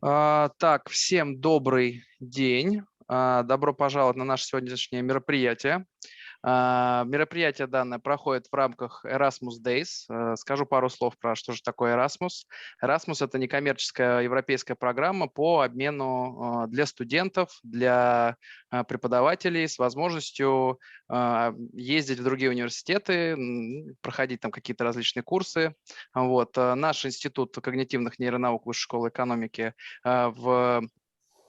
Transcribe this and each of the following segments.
Так, всем добрый день. Добро пожаловать на наше сегодняшнее мероприятие. Мероприятие данное проходит в рамках Erasmus Days. Скажу пару слов про что же такое Erasmus. Erasmus – это некоммерческая европейская программа по обмену для студентов, для преподавателей с возможностью ездить в другие университеты, проходить там какие-то различные курсы. Вот. Наш институт когнитивных нейронаук Высшей школы экономики в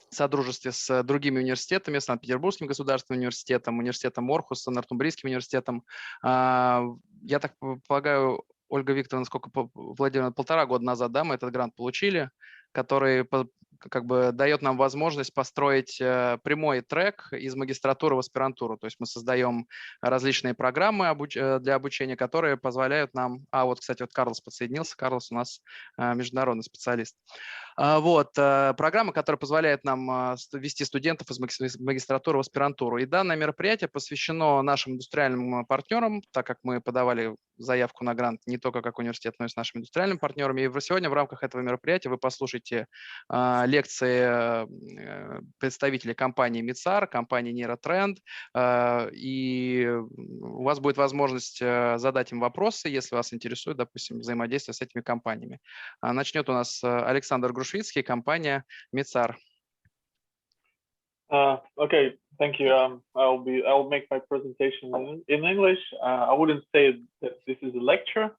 содружестве с другими университетами, Санкт-Петербургским государственным университетом, университетом Орхуса, Нортумбрийским университетом. Я так полагаю, Ольга Викторовна, Владимир, 1,5 года назад, да, мы этот грант получили, который как бы дает нам возможность построить прямой трек из магистратуры в аспирантуру. То есть мы создаем различные программы для обучения, которые позволяют нам... вот, кстати, вот Карлос подсоединился. Карлос у нас международный специалист. Программа, которая позволяет нам ввести студентов из магистратуры в аспирантуру. И данное мероприятие посвящено нашим индустриальным партнерам, так как мы подавали заявку на грант не только как университет, но и с нашими индустриальными партнерами. И сегодня в рамках этого мероприятия вы послушаете лекции представителей компании МИЦАР, компании NEUROTREND, и у вас будет возможность задать им вопросы, если вас интересует, допустим, взаимодействие с этими компаниями. Начнет у нас Александр Грушвицкий, компания МИЦАР. Okay, thank you. I'll make my presentation in English. I wouldn't say that this is a lecture.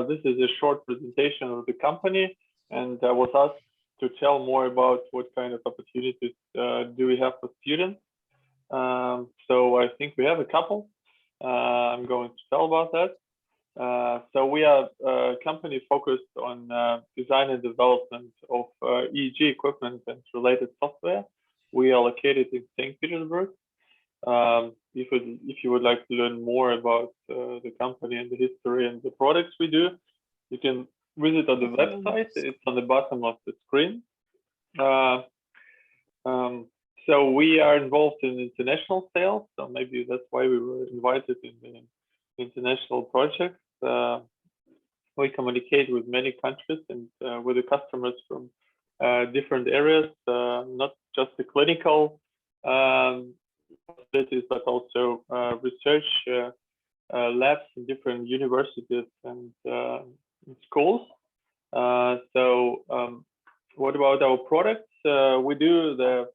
This is a short presentation of the company, and I was asked to tell more about what kind of opportunities do we have for students. So I think we have a couple. I'm going to tell about that. So we are a company focused on design and development of EEG equipment and related software. We are located in St. Petersburg. If you would like to learn more about the company and the history and the products we do, you can visit on the website. It's on the bottom of the screen. So we are involved in international sales. So maybe that's why we were invited in the international projects. We communicate with many countries and with the customers from different areas, not just the clinical facilities, but also research labs in different universities and schools. So what about our products? We do the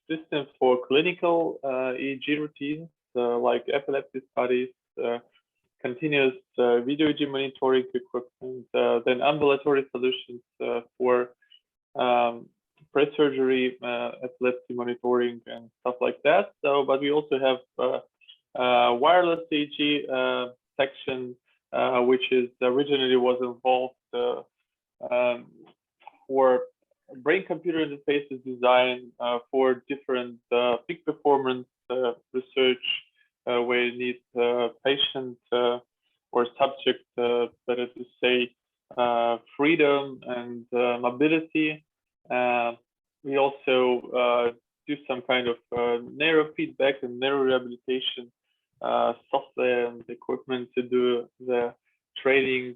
systems for clinical EEG routines, like epilepsy studies, continuous video EEG monitoring equipment, then ambulatory solutions for pre-surgery epilepsy monitoring and stuff like that. So, but we also have wireless EEG section, which is originally was involved for brain-computer interfaces design for different peak performance research, where you need patient or subject, better to say, freedom and mobility. We also do some kind of neurofeedback and neurorehabilitation software and equipment to do the training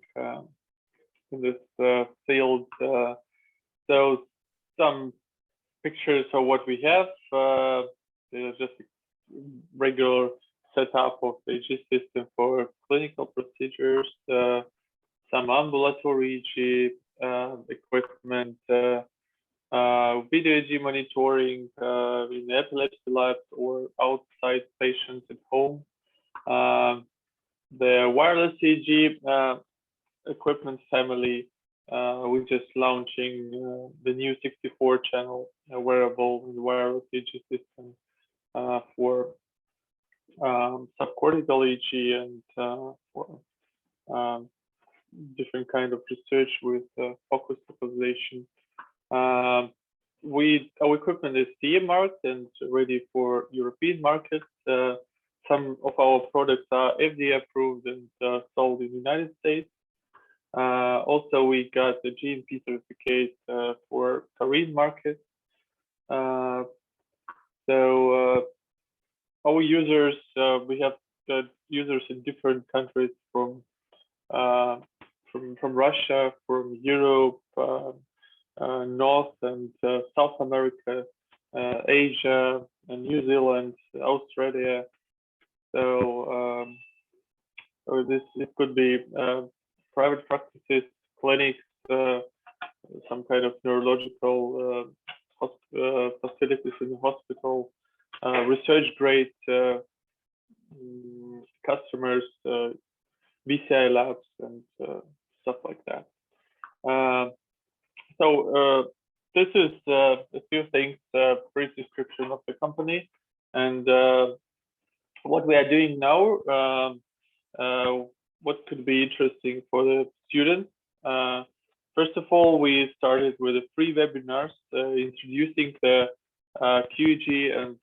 in this field. So some pictures of what we have. Just a regular setup of the EEG system for clinical procedures, some ambulatory EEG equipment, video EEG monitoring in epilepsy labs or outside patients at home. The wireless EEG equipment family, we're just launching the new 64-channel wearable and wireless EEG system for subcortical EEG and for different kind of research with focus localization. Our equipment is CE marked and ready for European markets. Some of our products are FDA approved and sold in the United States. Also, we got the GMP certificate for Korean market. So our users, we have users in different countries from Russia, from Europe, North and South America, Asia, and New Zealand, Australia. So, so this it could be private practices, clinics, some kind of neurological facilities in the hospital, research grade customers, BCI labs, and stuff like that. So this is a few things, brief description of the company, and what we are doing now. What could be interesting for the students. First of all, we started with a free webinars introducing the QEEG and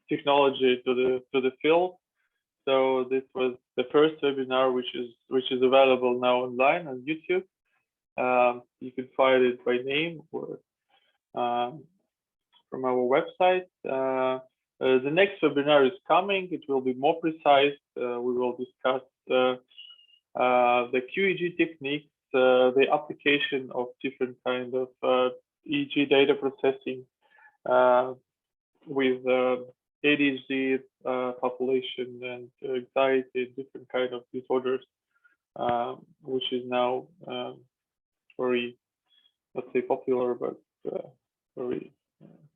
technology to the field. So this was the first webinar, which is available now online on YouTube. You can find it by name or from our website. The next webinar is coming. It will be more precise. We will discuss the QEEG techniques, the application of different kind of EEG data processing with ADHD population and anxiety, different kind of disorders, which is now very, let's say, popular, but very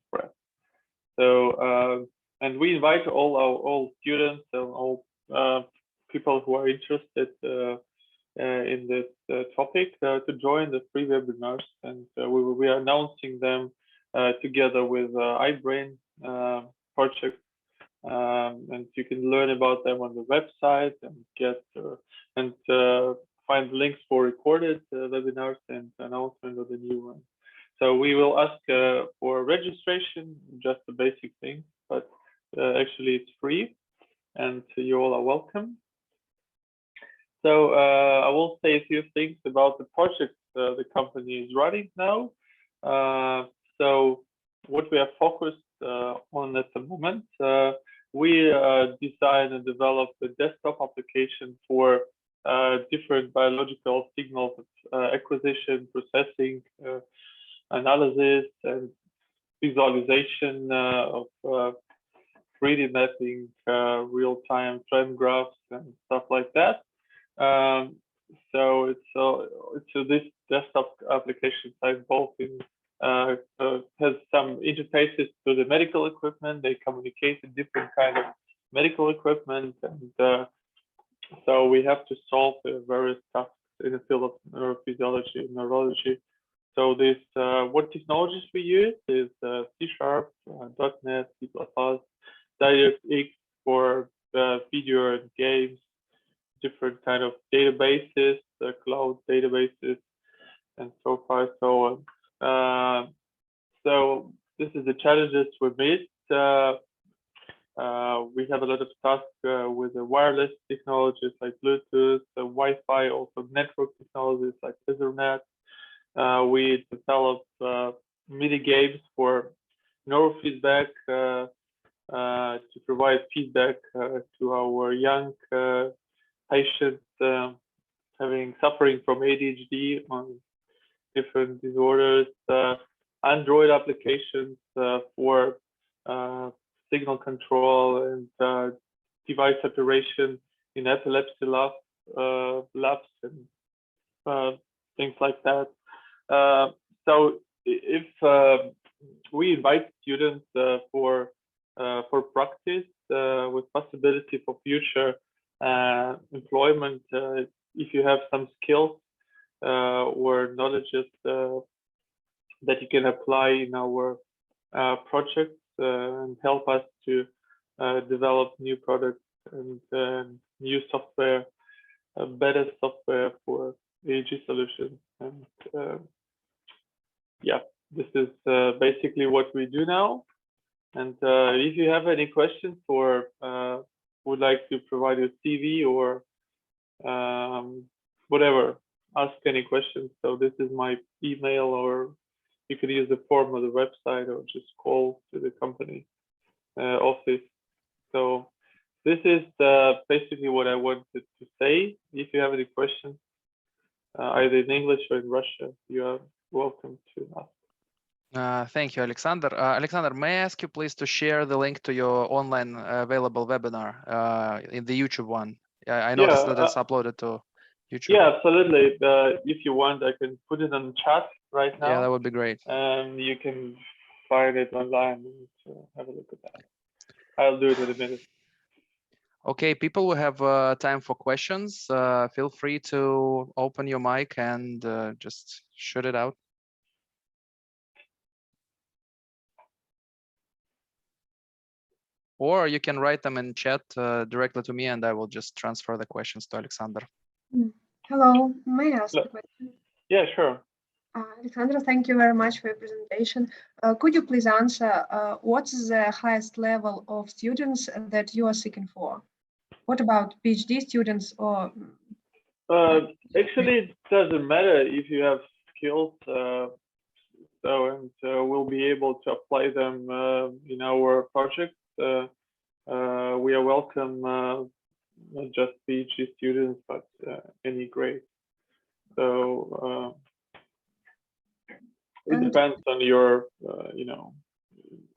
spread. So, and we invite all students and all people who are interested in this topic to join the free webinars, and we are announcing them together with iBrain project, and you can learn about them on the website and get and find links for recorded webinars and announcement of the new one. So we will ask for registration, just the basic thing, but actually it's free, and you all are welcome. So I will say a few things about the project the company is running now. So what we are focused on at the moment, we design and develop a desktop application for different biological signals acquisition, processing, analysis, and visualization of 3D mapping, real-time trend graphs, and stuff like that. So this desktop application site both in has some interfaces to the medical equipment. They communicate with different kind of medical equipment, and so we have to solve various tasks in the field of neurophysiology and neurology. So this what technologies we use is C#, .NET, C++, DirectX for video and games, different kind of databases, cloud databases, and so far so on. So this is the challenges we made. We have a lot of tasks with the wireless technologies like Bluetooth, Wi-Fi, also network technologies like Ethernet. We developed mini games for neurofeedback to provide feedback to our young patients suffering from ADHD on different disorders. Android applications for signal control and device separation in epilepsy labs and things like that. So if we invite students for practice with possibility for future employment, if you have some skills or knowledges that you can apply in our projects and help us to develop new products and new software, better software for EEG solutions. And yeah, this is basically what we do now. And if you have any questions or would like to provide your CV or whatever, ask any questions. So this is my email, or you can use the form of the website or just call to the company office. So this is basically what I wanted to say. If you have any questions, either in English or in Russian, you are welcome to ask. Thank you, Alexander. Alexander, may I ask you please to share the link to your online available webinar in the YouTube one? I noticed that it's uploaded to YouTube. Yeah, absolutely. If you want, I can put it on the chat right now. Yeah, that would be great. And you can find it online and have a look at that. I'll do it in a minute. Okay, people will have time for questions. Feel free to open your mic and just shoot it out. Or you can write them in chat directly to me and I will just transfer the questions to Alexander. Hello, may I ask a question? Yeah, sure. Alexander, thank you very much for your presentation. Could you please answer what's the highest level of students that you are seeking for? What about PhD students or? Actually, it doesn't matter if you have skills, we'll be able to apply them in our project. We are welcome not just PhD students, but any grade. So it depends on your,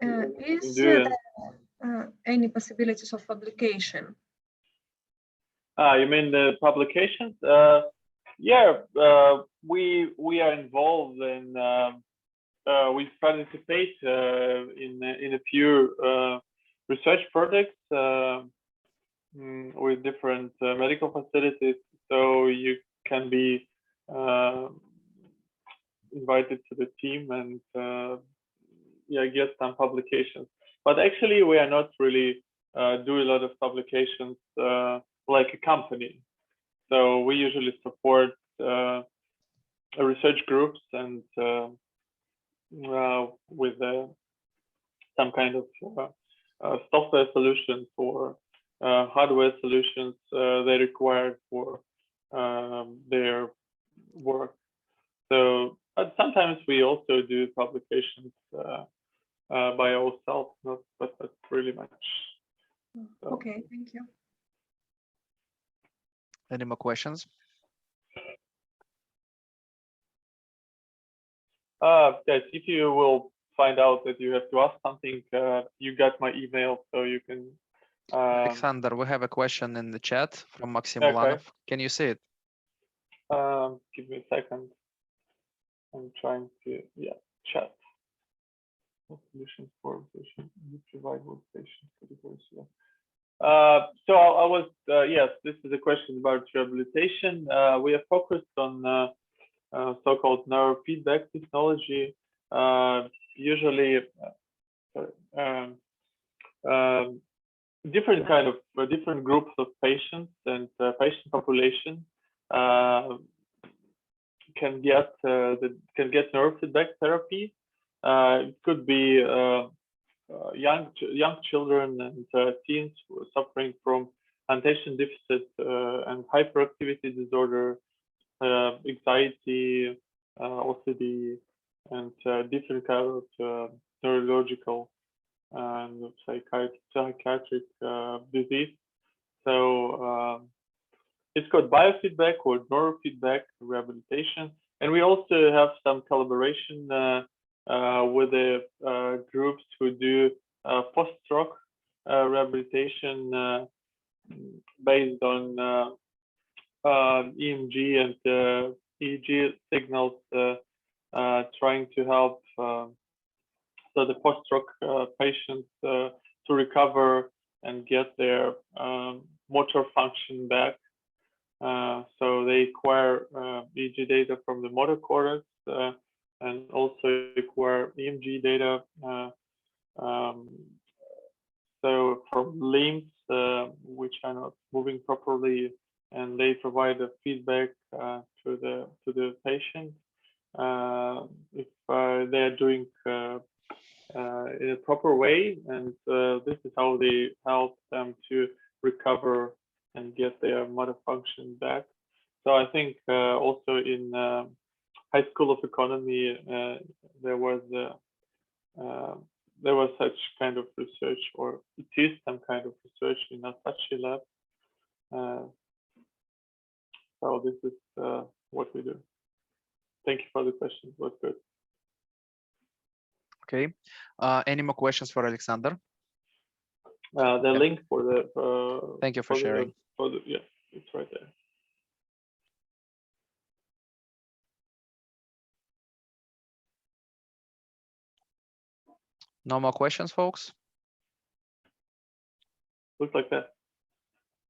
Is there any possibilities of publication? You mean the publications? Yeah, we are involved in. We participate in a few research projects with different medical facilities. So you can be invited to the team and yeah, get some publications. But actually, we are not really do a lot of publications like a company. So we usually support research groups and with some kind of software solutions or hardware solutions they require for their work. So, but sometimes we also do publications by ourselves, but really much. So. Okay, thank you. Any more questions? Guys, if you will find out that you have to ask something, you got my email, so you can. Alexander, we have a question in the chat from Maxim Okay. Ulanov. Can you see it? Give me a second. I'm trying to, yeah, chat. Solutions for you provide workstation categories. So I was, yes, this is a question about rehabilitation. We are focused on so-called neurofeedback technology. Usually, different kind of different groups of patients and patient population can get neurofeedback therapy. It could be young children and teens who are suffering from attention deficit and hyperactivity disorder, anxiety, OCD, and different kind of neurological and psychiatric disease. So it's called biofeedback or neurofeedback rehabilitation. And we also have some collaboration with the groups who do post-stroke rehabilitation based on EMG and EEG signals, trying to help so the post-stroke patients to recover and get their motor function back. So they acquire EEG data from the motor cortex and also acquire EMG data. So from limbs which are not moving properly, and they provide a feedback to the patient if they are doing in a proper way, and this is how they help them to recover and get their motor function back. So I think also in High School of Economy there was such kind of research, or it is some kind of research in Asachi lab. So this is what we do. thank you for the question. It was good. Okay. Any more questions for Alexander? The link for the thank you for sharing. Yeah, it's right there. No more questions, folks? Looks like that.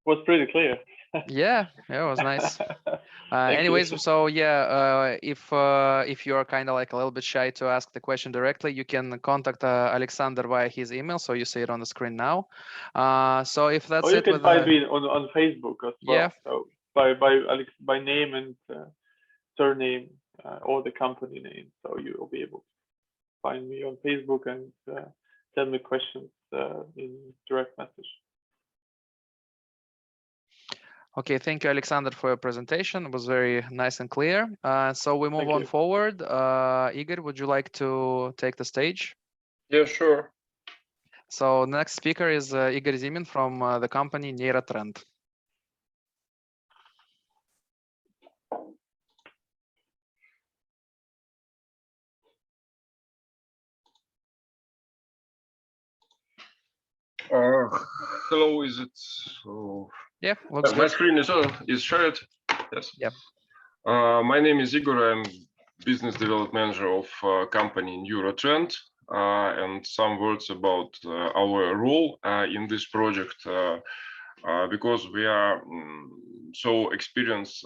Was pretty clear. Yeah, it was nice. Thank Anyways, you. so yeah, if you're kind of like a little bit shy to ask the question directly, you can contact Alexander via his email. So you see it on the screen now. So if that's Or you it, can with find me on Facebook as well. Yeah. So by name and surname or the company name. So you will be able to find me on Facebook and send me questions in direct message. Okay, thank you, Alexander, for your presentation. It was very nice and clear. So we move Thank on you. forward. Igor, would you like to take the stage? Yeah, sure. So next speaker is Igor Zimin from the company NEUROTREND. Hello, is it? Yeah, looks my good. screen is shared. Yes. Yep. My name is Igor. I'm business development manager of company NEUROTREND. And some words about our role in this project, because we are so experienced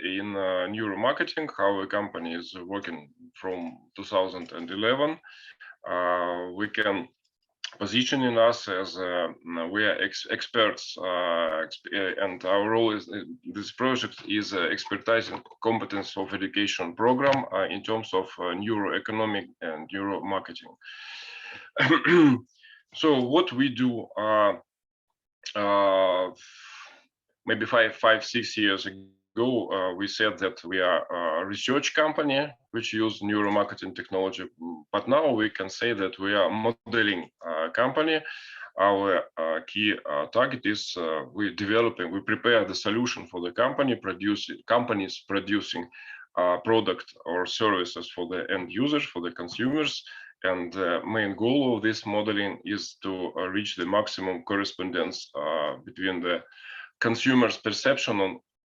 in neuromarketing. Our company is working from 2011. We can positioning us as we are experts, and our role is this project is expertizing competence of education program in terms of neuroeconomic and neuromarketing. So what we do, maybe 6 years ago, we said that we are a research company which use neuromarketing technology, but now we can say that we are a modeling company. Our key target is we prepare the solution for the companies producing product or services for the end users, for the consumers. And the main goal of this modeling is to reach the maximum correspondence between the consumer's perception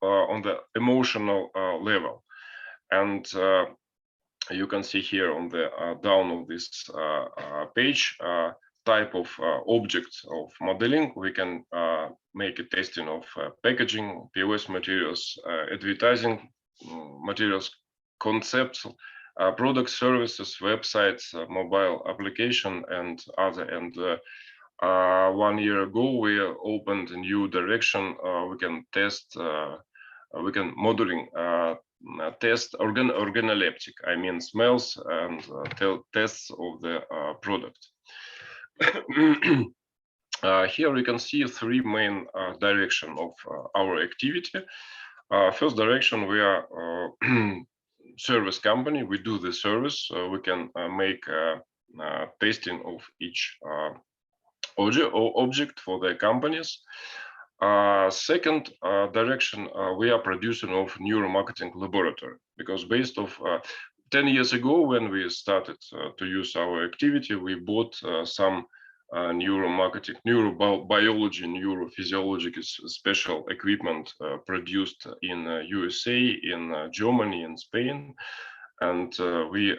on the emotional level. And you can see here on the down of this page type of object of modeling. We can make a testing of packaging, POS materials, advertising materials, concepts, product services, websites, mobile application, and other. And 1 year ago, we opened a new direction. We can test, we can modeling test organoleptic, I mean smells, and tests of the product. Here we can see 3 main direction of our activity. First direction, we are service company. We do the service. We can make testing of each object for the companies. Second direction, we are producing of neuromarketing laboratory, because based of 10 years ago, when we started to use our activity, we bought some neuromarketing, neurobiology, neurophysiology special equipment produced in USA, in Germany, in Spain. And we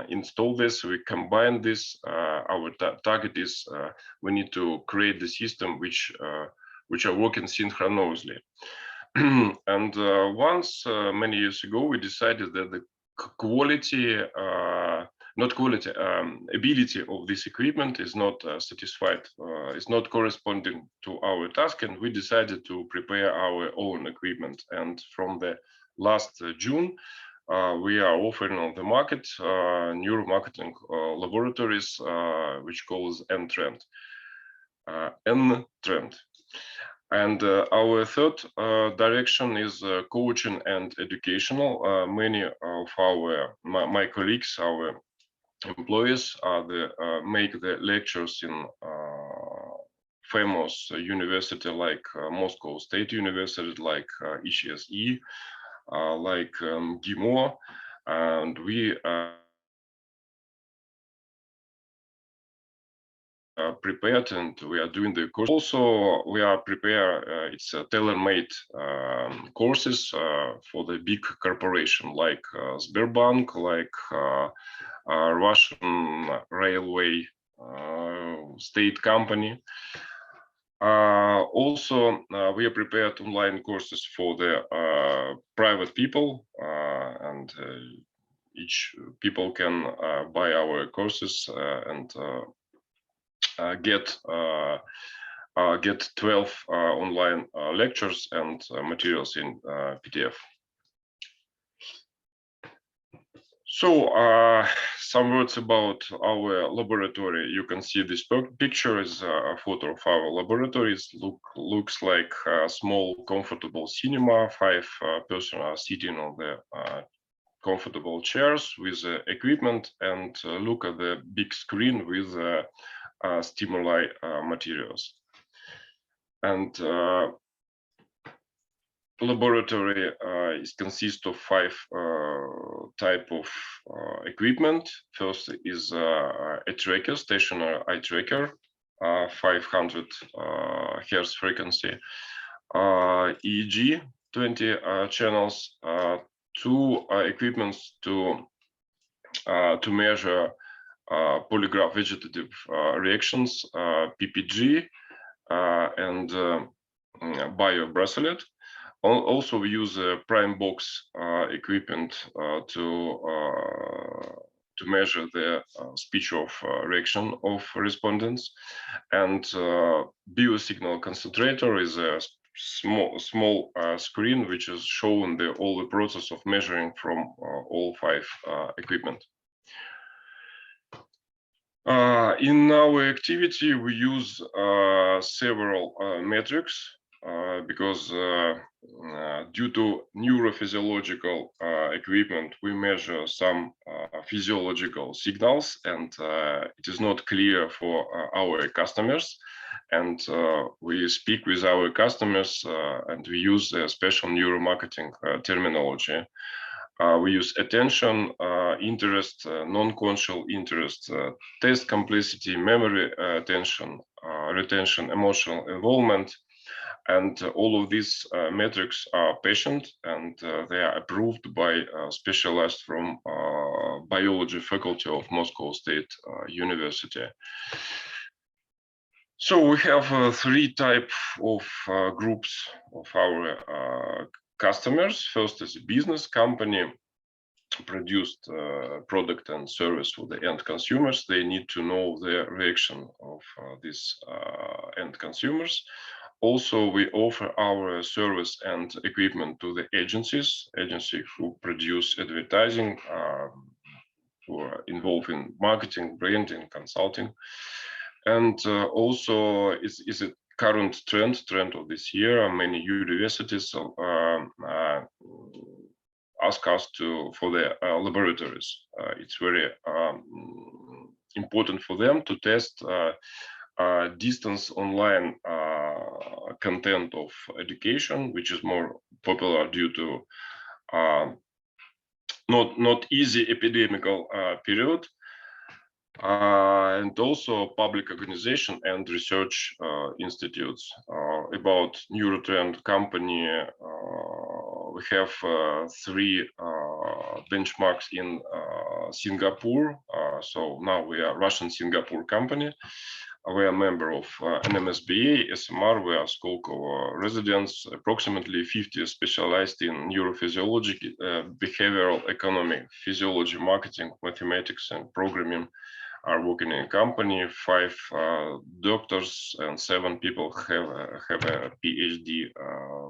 install this, we combine this. Our target is we need to create the system which are working synchronously. And once, many years ago, we decided that the ability of this equipment is not satisfied, is not corresponding to our task, and we decided to prepare our own equipment. And from the last June, we are offering on the market neuromarketing laboratories, which calls NTrend. And our third direction is coaching and educational. Many of my colleagues, our employees, make the lectures in famous university like Moscow State University, like ECSE, like GIMO. and we prepared, and we are doing the course. Also, we are prepared. It's tailor-made courses for the big corporation like Sberbank, like Russian railway state company. Also, we are prepared online courses for the private people, and each people can buy our courses and get 12 online lectures and materials in PDF. So some words about our laboratory. You can see this picture is a photo of our laboratories. Looks like a small, comfortable cinema. 5 persons are sitting on the comfortable chairs with equipment, and look at the big screen with stimuli materials. And laboratory consists of 5 type of equipment. First is a tracker, stationary eye tracker, 500 hertz frequency, EEG 20 channels, 2 equipments to measure polygraph vegetative reactions, PPG, and bio bracelet. Also, we use a prime box equipment to measure the speech of reaction of respondents, and biosignal concentrator is a small screen which is showing all the process of measuring from all 5 equipment. In our activity, we use several metrics because due to neurophysiological equipment, we measure some physiological signals, and it is not clear for our customers. And we speak with our customers, and we use a special neuromarketing terminology. We use attention, interest, non-conscious interest, test complicity, memory attention, retention, emotional involvement, and all of these metrics are patient, and they are approved by specialists from biology faculty of Moscow State University. So we have 3 types of groups of our customers. First is a business company produced product and service for the end consumers. They need to know the reaction of these end consumers. Also, we offer our service and equipment to the agencies who produce advertising, who are involved in marketing, branding, consulting. And also is a current trend of this year. Many universities ask us for the laboratories. It's very important for them to test distance online content of education, which is more popular due to not easy epidemical period. And also public organization and research institutes. About NEUROTREND company, we have 3 benchmarks in Singapore. So now we are Russian-Singapore company. We are a member of NMSBA, SMR, we are Skolkovo residents, approximately 50 specialized in neurophysiology, behavioral economy, physiology, marketing, mathematics, and programming are working in a company. 5 doctors and 7 people have a PhD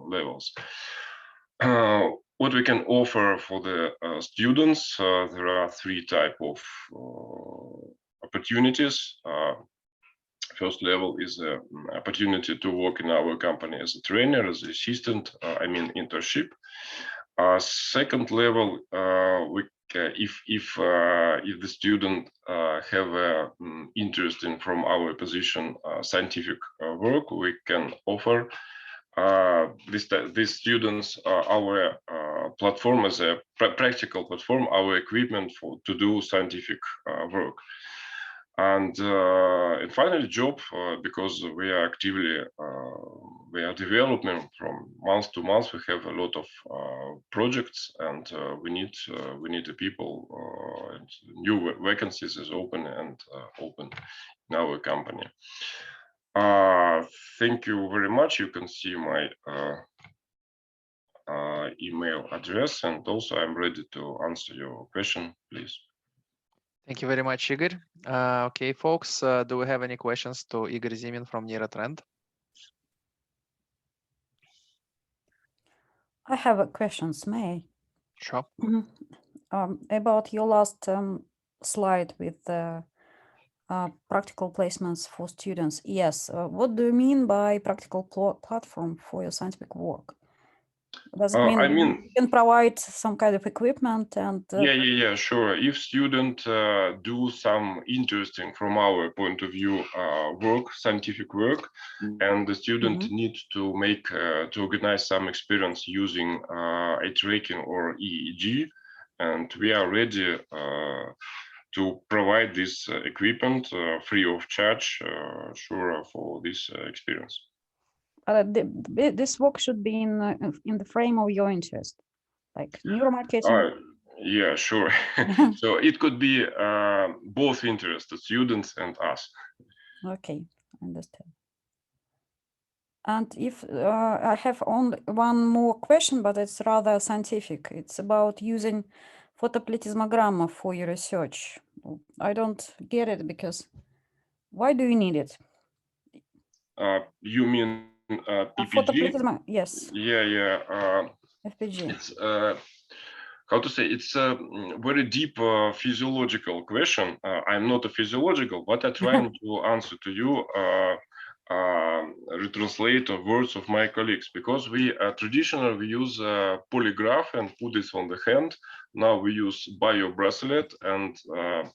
levels. What we can offer for the students, there are 3 types of opportunities. First level is an opportunity to work in our company as a trainer, as an assistant, internship. Second level, if the student have interest in from our position scientific work, we can offer these students our platform as a practical platform, our equipment to do scientific work. And finally, job, because we are actively we are developing from month to month. We have a lot of projects, and we need the people. And new vacancies is open and open in our company. Thank you very much. You can see my email address, and also I'm ready to answer your question, please. Thank you very much, Igor. Okay, folks, do we have any questions to Igor Zimin from NeuroTrend? I have a questions, May. Sure. About your last slide with the practical placements for students. Yes, what do you mean by practical platform for your scientific work? Does it mean, you can provide some kind of equipment and yeah, sure. If student do some interesting from our point of view work, scientific work, and the student needs to make to organize some experience using eye tracking or EEG, and we are ready to provide this equipment free of charge, sure, for this experience. This work should be in the frame of your interest, like neuromarketing. Yeah, sure. So it could be both interested students and us. Okay, I understand. And if I have only one more question, but it's rather scientific. It's about using photoplethysmogramma for your research. I don't get it, because why do you need it? You mean PPG? Yes. Yeah. FPG. It's how to say? It's a very deep physiological question. I'm not a physiological, but I'm trying to answer to you. Retranslate words of my colleagues, because we traditionally we use polygraph and put this on the hand. Now we use bio bracelet, and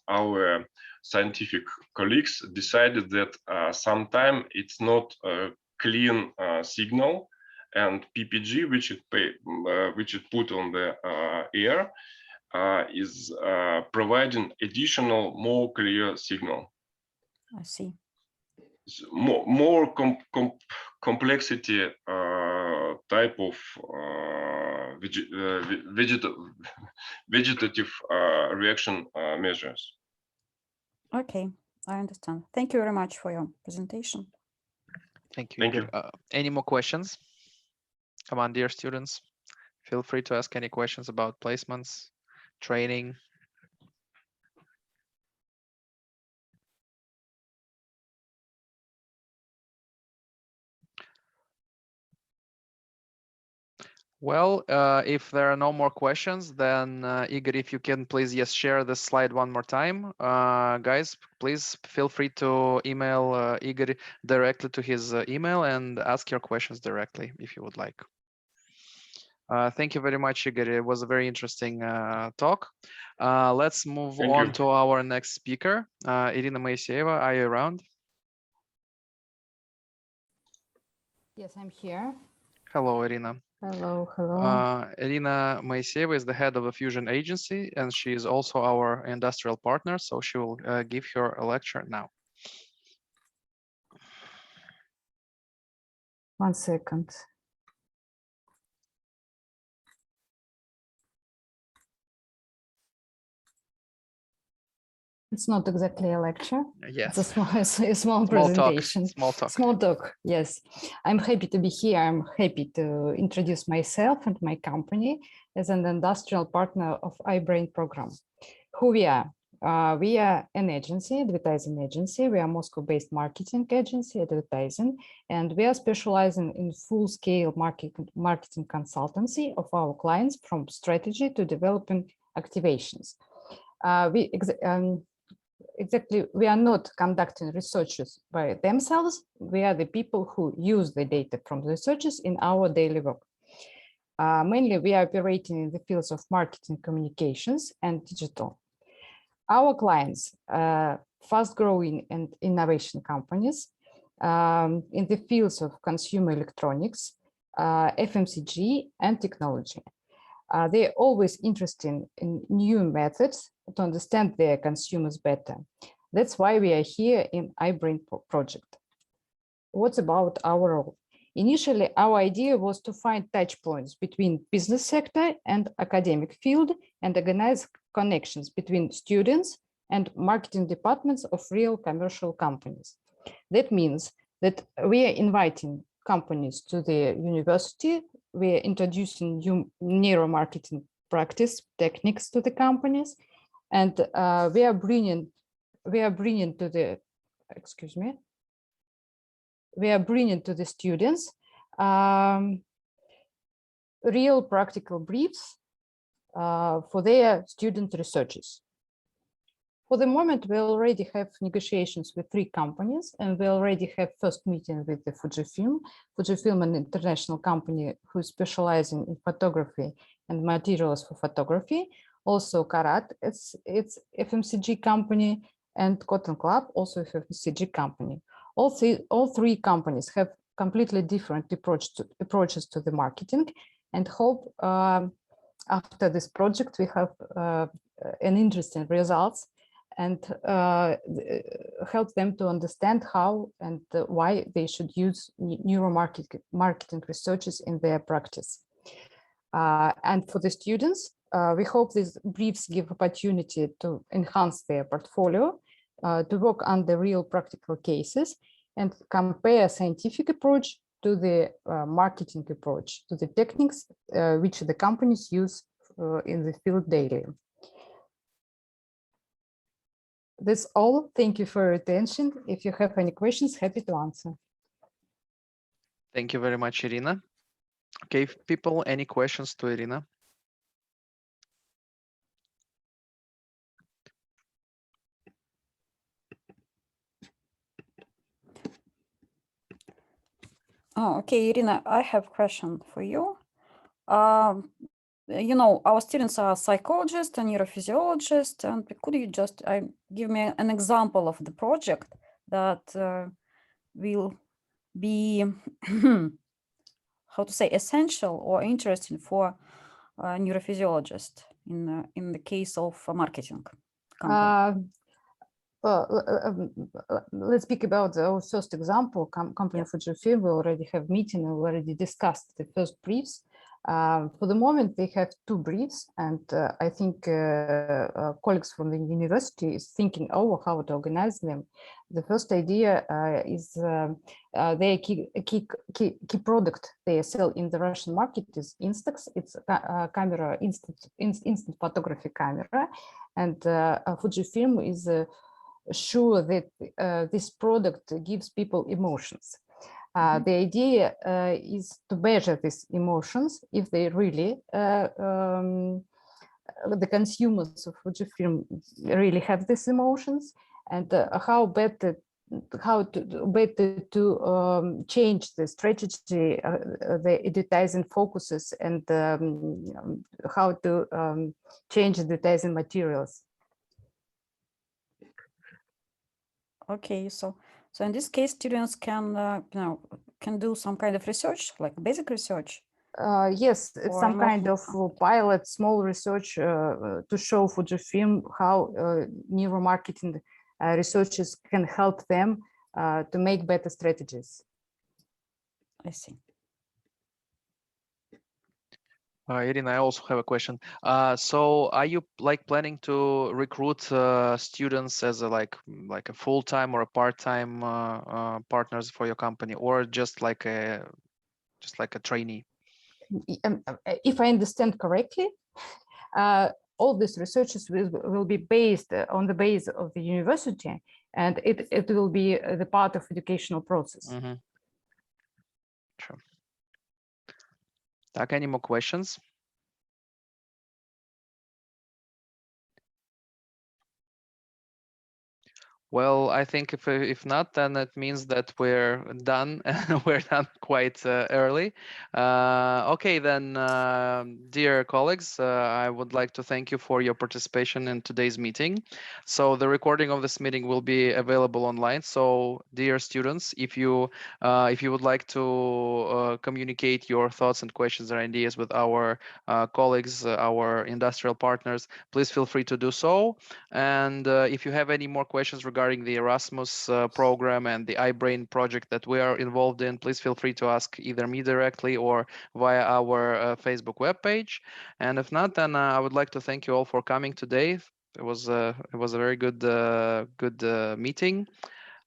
our scientific colleagues decided that sometimes it's not a clean signal, and PPG, which it put on the air, is providing additional more clear signal. I see. More complexity type of vegetative reaction measures. Okay, I understand. Thank you very much for your presentation. Thank you. Any more questions? Come on, dear students, feel free to ask any questions about placements, training. Well, if there are no more questions, then Igor, if you can please share this slide one more time. Guys, please feel free to email Igor directly to his email and ask your questions directly if you would like. Thank you very much, Igor. It was a very interesting talk. Let's move on to our next speaker. Irina Moiseyeva, are you around? Yes, I'm here. Hello, Irina. Hello. Irina Moiseyeva is the head of a fusion agency, and she is also our industrial partner, so she will give her a lecture now. 1 second. It's not exactly a lecture. Yes. It's a small presentation. Small talk. Yes. I'm happy to be here. I'm happy to introduce myself and my company as an industrial partner of iBrain program. Who we are? We are an agency, advertising agency. We are Moscow-based marketing agency, advertising, and we are specializing in full-scale marketing consultancy of our clients, from strategy to developing activations. We are not conducting researches by themselves. We are the people who use the data from the researchers in our daily work. Mainly, we are operating in the fields of marketing, communications, and digital. Our clients are fast-growing and innovation companies in the fields of consumer electronics, FMCG, and technology. They're always interested in new methods to understand their consumers better. That's why we are here in iBrain project. What's about our role? Initially, our idea was to find touch points between business sector and academic field and organize connections between students and marketing departments of real commercial companies. That means that we are inviting companies to the university. We are introducing new neuromarketing practice techniques to the companies, and we are bringing to the, excuse me, we are bringing to the students real practical briefs for their student researches. For the moment, we already have negotiations with 3 companies, and we already have first meeting with the Fujifilm. Fujifilm, an international company who is specializing in photography and materials for photography. Also Karat, it's FMCG company, and Cotton Club, also FMCG company. All three companies have completely different approaches to the marketing, and hope after this project we have an interesting results and help them to understand how and why they should use neuromarketing researches in their practice. And for the students, we hope these briefs give opportunity to enhance their portfolio, to work on the real practical cases and compare scientific approach to the marketing approach, to the techniques which the companies use in the field daily. That's all. Thank you for your attention. If you have any questions, happy to answer. Thank you very much, Irina. Okay, people, any questions to Irina? Oh, okay, Irina, I have a question for you. You know, our students are psychologists and neurophysiologists, and could you just give me an example of the project that will be, how to say, essential or interesting for a neurophysiologist in the case of a marketing company? Let's speak about our first example, company Fujifilm. We already have meeting and we already discussed the first briefs. For the moment, they have 2 briefs, and I think colleagues from the university is thinking, oh, how to organize them. The first idea is their key product they sell in the Russian market is Instax. It's a camera, instant photography camera, and Fujifilm is sure that this product gives people emotions. The idea is to measure these emotions if they really, the consumers of Fujifilm really have these emotions, and how better to change the strategy, the advertising focuses, and how to change advertising materials. Okay, so in this case, students can can do some kind of research, like basic research. Yes, it's some kind of pilot, small research to show Fujifilm how neuromarketing researchers can help them to make better strategies. I see. Irina, I also have a question. So are you planning to recruit students as a a full-time or a part-time partners for your company, or just like a trainee? If I understand correctly, all these researches will be based on the base of the university, and it will be the part of educational process. Mm-hmm. Sure. Any more questions? Well, I think if not, then it means that we're done. We're done quite early. Okay, then, dear colleagues, I would like to thank you for your participation in today's meeting. So the recording of this meeting will be available online. So, dear students, if you would like to communicate your thoughts and questions or ideas with our colleagues, our industrial partners, please feel free to do so. And if you have any more questions regarding the Erasmus program and the iBrain project that we are involved in, please feel free to ask either me directly or via our Facebook webpage. And if not, then I would like to thank you all for coming today. It was a very good meeting.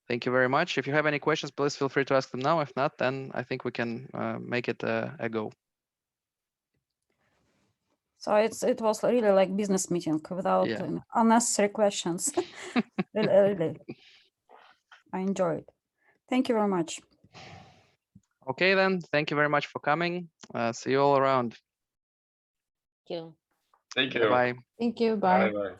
Thank you very much. If you have any questions, please feel free to ask them now. If not, then I think we can make it a go. So it was really like business meeting without unnecessary questions. really, I enjoyed. Thank you very much. Okay, then. Thank you very much for coming. See you all around. Thank you. Thank you. Bye. Thank you. Bye. Bye.